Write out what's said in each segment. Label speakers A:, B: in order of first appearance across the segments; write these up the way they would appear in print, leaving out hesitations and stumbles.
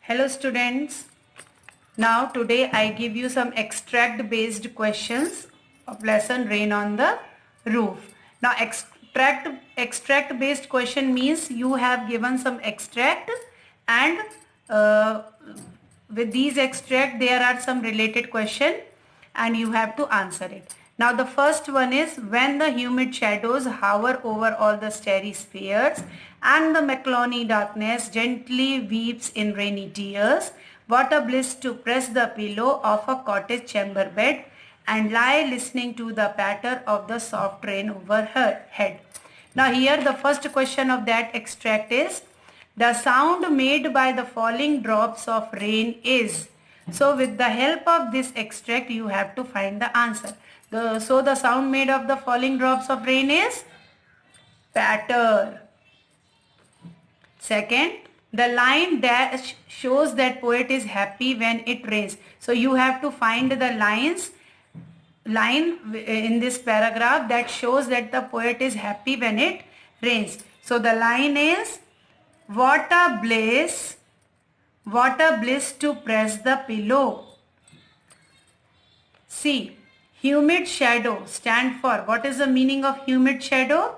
A: Hello students. Now today I give you some extract based questions of lesson Rain on the Roof. Now extract based question means you have given some extract and with these extract there are some related question and you have to answer it. Now the first one is, when the humid shadows hover over all the starry spheres and the Maclauny darkness gently weeps in rainy tears, what a bliss to press the pillow of a cottage chamber bed and lie listening to the patter of the soft rain over her head. Now here the first question of that extract is, the sound made by the falling drops of rain is. So with the help of this extract you have to find the answer. So the sound made of the falling drops of rain is patter. Second, the line dash shows that poet is happy when it rains. So you have to find the line in this paragraph that shows that the poet is happy when it rains. So the line is, what a bliss to press the pillow. See, humid shadow stand for, what is the meaning of humid shadow?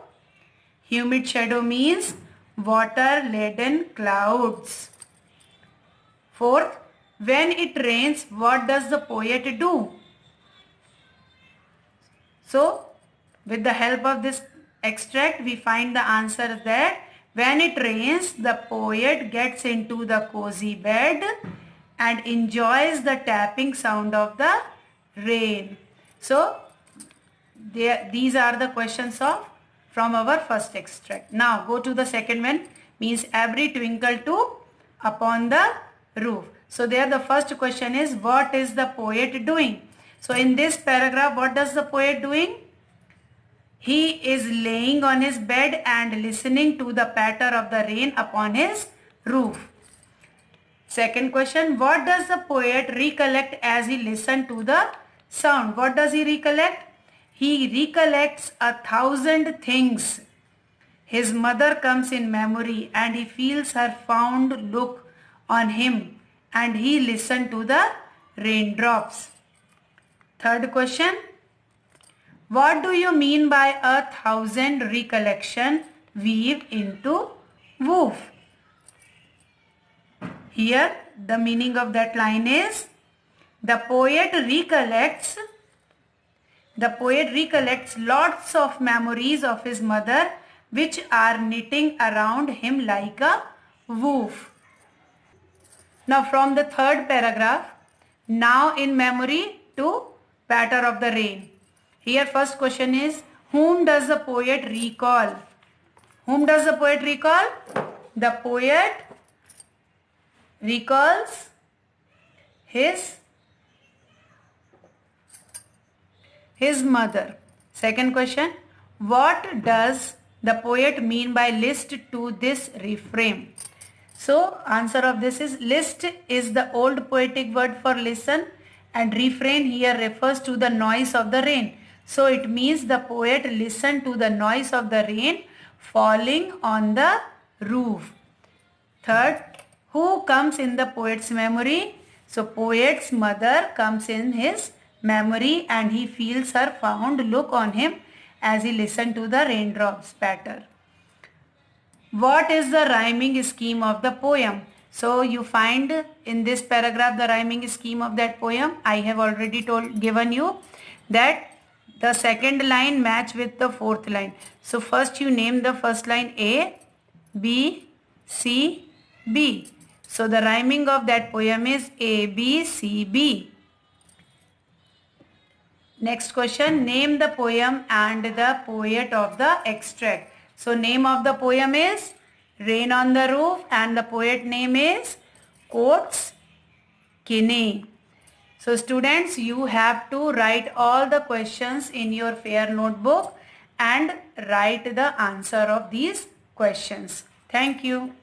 A: Humid shadow means water laden clouds. Fourth, when it rains, what does the poet do? So with the help of this extract we find the answer that when it rains, the poet gets into the cozy bed and enjoys the tapping sound of the rain. So these are the questions from our first extract. Now go to the second one, means every twinkle too upon the roof. So there the first question is, what is the poet doing? So in this paragraph, what does the poet doing? He is laying on his bed and listening to the patter of the rain upon his roof. Second question, what does the poet recollect as he listened to the sound? What does he recollect? He recollects 1,000 things. His mother comes in memory and he feels her fond look on him and he listened to the raindrops. Third question, what do you mean by 1,000 recollection weave into woof? Here the meaning of that line is, the poet recollects lots of memories of his mother which are knitting around him like a woof. Now from the third paragraph, now in memory to patter of the rain. Here first question is, whom does the poet recall? Whom does the poet recall? The poet recalls his mother. Second question, what does the poet mean by list to this refrain? So answer of this is, list is the old poetic word for listen and refrain here refers to the noise of the rain. So it means the poet listened to the noise of the rain falling on the roof. Third, who comes in the poet's memory? So poet's mother comes in his memory and he feels her fond look on him as he listened to the raindrops patter. What is the rhyming scheme of the poem? So you find in this paragraph the rhyming scheme of that poem. I have already given you that the second line match with the fourth line. So first you name the first line A, B, C, B. So the rhyming of that poem is A, B, C, B. Next question, name the poem and the poet of the extract. So name of the poem is Rain on the Roof and the poet name is Coates Kinney. So students, you have to write all the questions in your fair notebook and write the answer of these questions. Thank you.